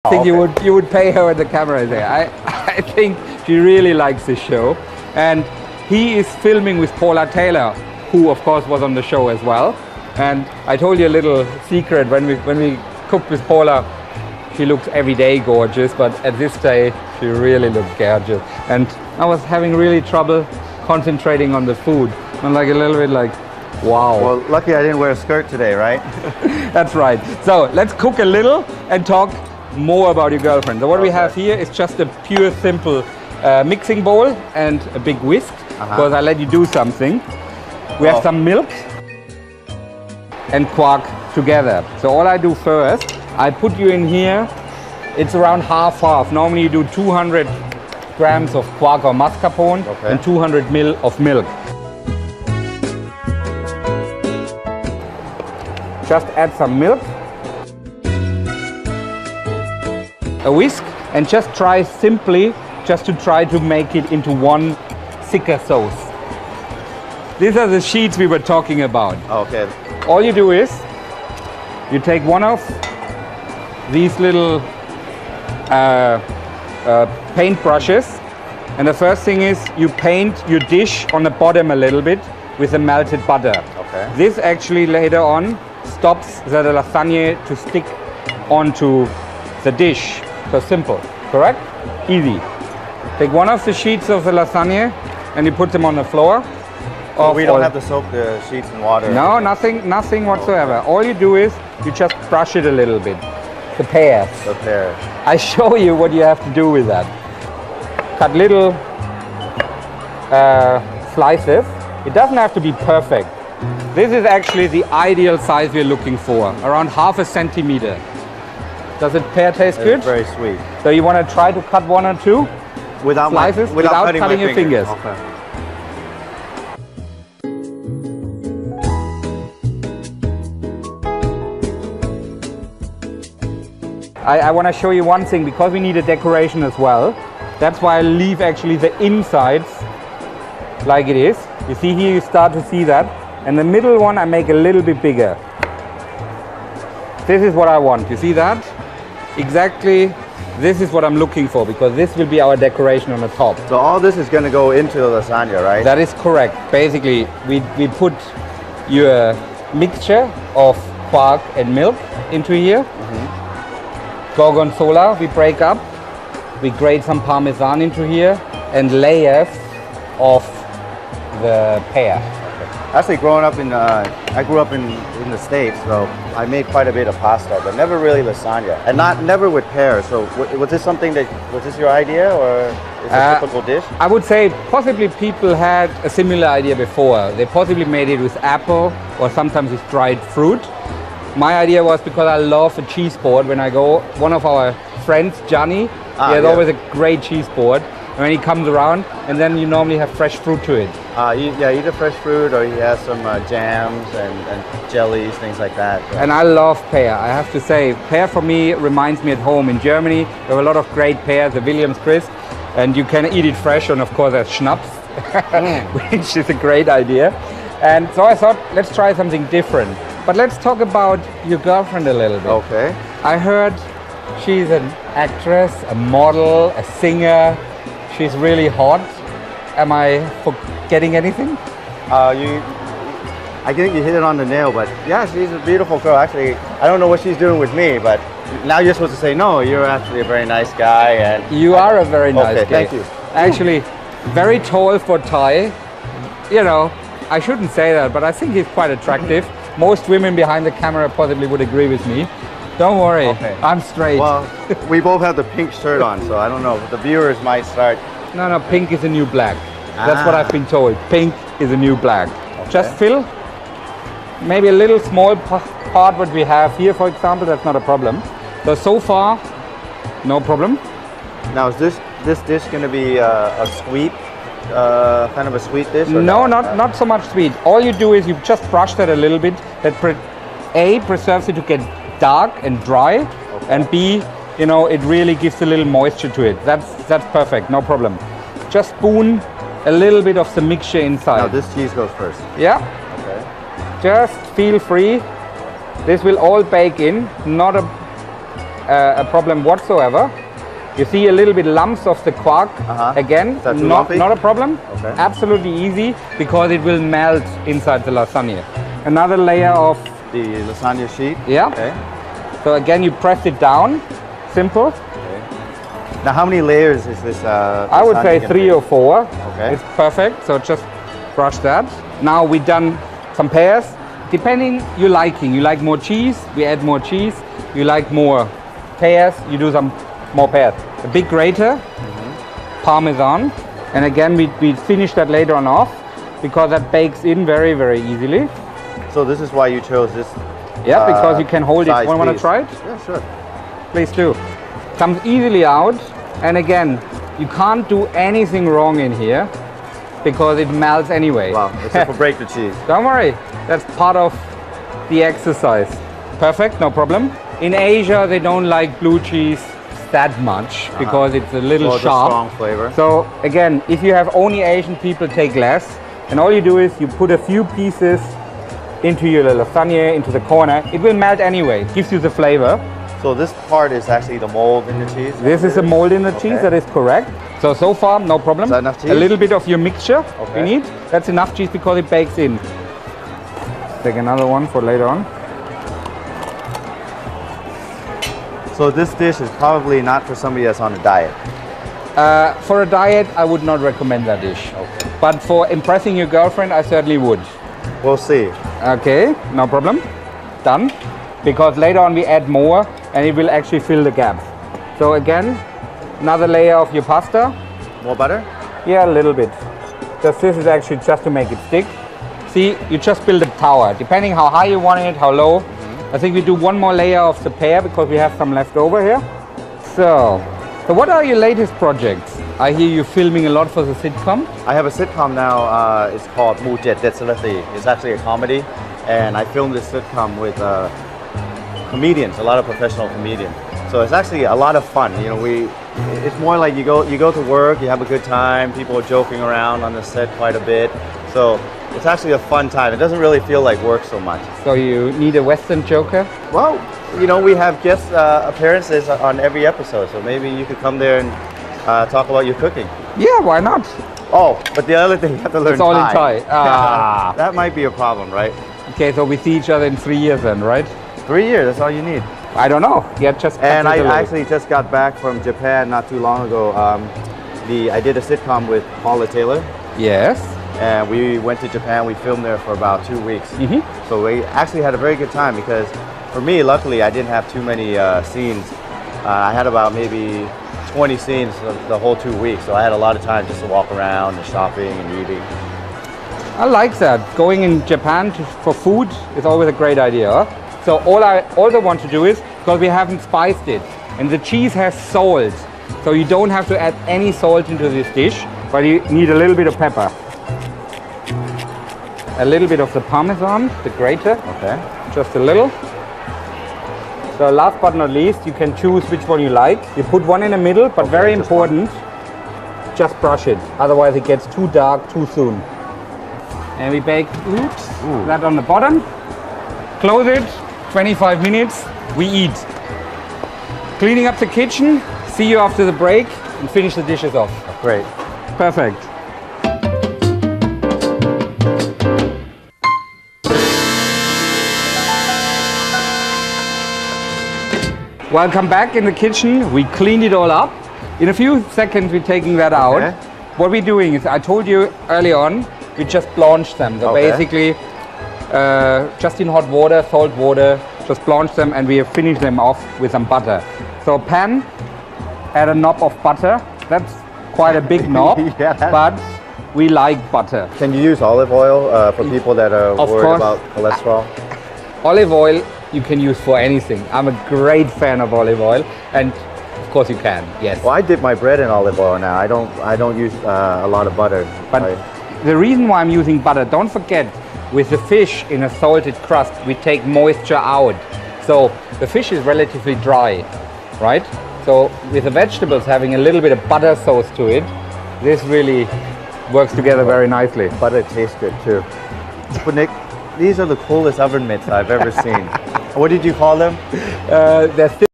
I think you would pay her at the camera there. I think she really likes this show, and he is filming with Paula Taylor, who of course was on the show as well. And I told you a little secret when we cooked with Paula. She looks every day gorgeous, but at this day she really looked gorgeous. And I was having really trouble concentrating on the food. I'm like a little bit like, wow. Well, lucky I didn't wear a skirt today, right? That's right. So let's cook a little and talk more about your girlfriend. So what we have here is just a pure, simple mixing bowl and a big whisk, because I let you do something. We have some milk and quark together. So all I do first, I put you in here. It's around half. Normally you do 200 grams of quark or mascarpone and 200 ml of milk. Just add some milk, a whisk, and just try simply to try to make it into one thicker sauce. These are the sheets we were talking about. Okay. All you do is you take one of these little paint brushes, and the first thing is you paint your dish on the bottom a little bit with the melted butter. Okay. This actually later on stops the lasagne to stick onto the dish. So simple, correct? Easy. Take one of the sheets of the lasagne and you put them on the floor. So we don't have to soak the sheets in water? No, nothing whatsoever. All you do is you just brush it a little bit. The pears. The pears. I show you what you have to do with that. Cut little slices. It doesn't have to be perfect. This is actually the ideal size we're looking for, around ½ centimeter. Does it pear taste good? It's very sweet. So you want to try to cut one or two slices without cutting your fingers. Okay. I want to show you one thing, because we need a decoration as well. That's why I leave actually the insides like it is. You see here, you start to see that. And the middle one I make a little bit bigger. This is what I want. You see that? Exactly. This is what I'm looking for, because this will be our decoration on the top. So all this is going to go into the lasagna, right? That is correct. Basically, we put your mixture of quark and milk into here. Gorgonzola we break up. We grate some parmesan into here and layers of the pear. Actually, growing up I grew up in the States, so I made quite a bit of pasta, but never really lasagna, and never with pears. So was this your idea, or is it a typical dish? I would say possibly people had a similar idea before. They possibly made it with apple or sometimes with dried fruit. My idea was because I love a cheese board. When I go, one of our friends, Johnny, he has always a great cheese board. And when he comes around, and then you normally have fresh fruit to it. Either fresh fruit, or he has some jams and jellies, things like that. So. And I love pear. I have to say, pear for me reminds me at home. In Germany, we have a lot of great pears, the Williams Crisp, and you can eat it fresh, and of course there's schnapps, which is a great idea. And so I thought, let's try something different. But let's talk about your girlfriend a little bit. Okay. I heard she's an actress, a model, a singer. She's really hot. Am I forgetting anything? I think you hit it on the nail, but yeah, she's a beautiful girl. Actually, I don't know what she's doing with me, but now you're supposed to say, no, you're actually a very nice guy. And you are a very nice guy. Thank you. Actually, very tall for Thai. You know, I shouldn't say that, but I think he's quite attractive. Most women behind the camera possibly would agree with me. Don't worry, I'm straight. Well, we both have the pink shirt on, so I don't know. The viewers might start. No, pink is a new black. That's what I've been told. Pink is a new black. Just fill maybe a little small part what we have here, for example. That's not a problem. So far, no problem. Now, is this dish going to be a sweet, kind of a sweet dish? Or no, not so much sweet. All you do is you just brush that a little bit. That preserves it to get dark and dry, and B, you know, it really gives a little moisture to it. That's perfect, no problem. Just spoon a little bit of the mixture inside. Now this cheese goes first. Yeah. Okay. Just feel free. This will all bake in. Not a problem whatsoever. You see a little bit lumps of the quark. Again, Is that too not lumpy? a problem. Okay. Absolutely easy because it will melt inside the lasagna. Another layer of, The lasagna sheet. yeah. Okay. So again, you press it down. Simple. Okay. Now, how many layers is this? I would say lasagna 3 gonna or 4. Okay. It's perfect. So just brush that. Now we've done some pears. Depending you liking. You like more cheese, we add more cheese. You like more pears, you do some more pears. A big grater, Parmesan. And again, we finish that later on off because that bakes in very, very easily. be? So this is why you chose this. Yeah, because you can hold it. size Want to piece. try it? Yeah, sure. Please do. Comes easily out. And again, you can't do anything wrong in here because it melts anyway. Wow, except for break the cheese. Don't worry, that's part of the exercise. Perfect, no problem. In Asia, they don't like blue cheese that much because it's a little Well, the sharp. strong flavor. So again, if you have only Asian people, take less. And all you do is you put a few pieces into your lasagna, into the corner. It will melt anyway, gives you the flavor. So this part is actually the mold in the cheese? This is a mold in the cheese, Okay. that is correct. So far, no problem. Is that enough cheese? A little bit of your mixture Okay. you need. That's enough cheese because it bakes in. Take another one for later on. So this dish is probably not for somebody that's on a diet. For a diet, I would not recommend that dish. Okay. But for impressing your girlfriend, I certainly would. We'll see. Okay, no problem. Done. Because later on we add more and it will actually fill the gap. So again, another layer of your pasta. More butter? Yeah, a little bit. Just this is actually just to make it stick. See, you just build a tower. Depending how high you want it, how low. I think we do one more layer of the pear because we have some left over here. So what are your latest projects? I hear you filming a lot for the sitcom. I have a sitcom now. It's called Mu Jet Det Salati. It's actually a comedy, and I filmed this sitcom with comedians, a lot of professional comedians. So it's actually a lot of fun. You know, it's more like you go to work, you have a good time. People are joking around on the set quite a bit. So it's actually a fun time. It doesn't really feel like work so much. So you need a Western joker? Well, you know, we have guest appearances on every episode, so maybe you could come there and talk about your cooking. Yeah, why not? Oh, but the other thing, you have to learn It's all in Thai. Ah. That might be a problem, right? Okay, so we see each other in 3 years then, right? 3 years, that's all you need. I don't know. Yeah, just And I consider it. actually just got back from Japan not too long ago. I did a sitcom with Paula Taylor, Yes. and we went to Japan. We filmed there for about 2 weeks. So we actually had a very good time because for me, luckily, I didn't have too many scenes. I had about maybe 20 scenes the whole 2 weeks, so I had a lot of time just to walk around and shopping and eating. I like that. Going in Japan for food is always a great idea. Huh? So all I also want to do is, because we haven't spiced it, and the cheese has salt, so you don't have to add any salt into this dish, but you need a little bit of pepper. A little bit of the Parmesan, the grater, Okay. just a little. So last but not least, you can choose which one you like. You put one in the middle, but Okay, very just one. important, just brush it. Otherwise it gets too dark too soon. And we bake, that on the bottom. Close it, 25 minutes, we eat. Cleaning up the kitchen, see you after the break and finish the dishes off. Great. Perfect. Welcome back in the kitchen. We cleaned it all up. In a few seconds, we're taking that out. Okay. What we're doing is, I told you early on, we just blanched them. So Okay. basically, just in hot water, salt water, just blanch them, and we have finished them off with some butter. So pan, add a knob of butter. That's quite a big knob, Yeah. but we like butter. Can you use olive oil for people that are Of worried course. about cholesterol? Olive oil you can use for anything. I'm a great fan of olive oil, and of course you can. Yes. Well, I dip my bread in olive oil now. I don't use a lot of butter. But the reason why I'm using butter, don't forget, with the fish in a salted crust, we take moisture out. So the fish is relatively dry, right? So with the vegetables having a little bit of butter sauce to it, this really works together very nicely. Butter tastes good too. But Nick, these are the coolest oven mitts I've ever seen. What did you call them? They're still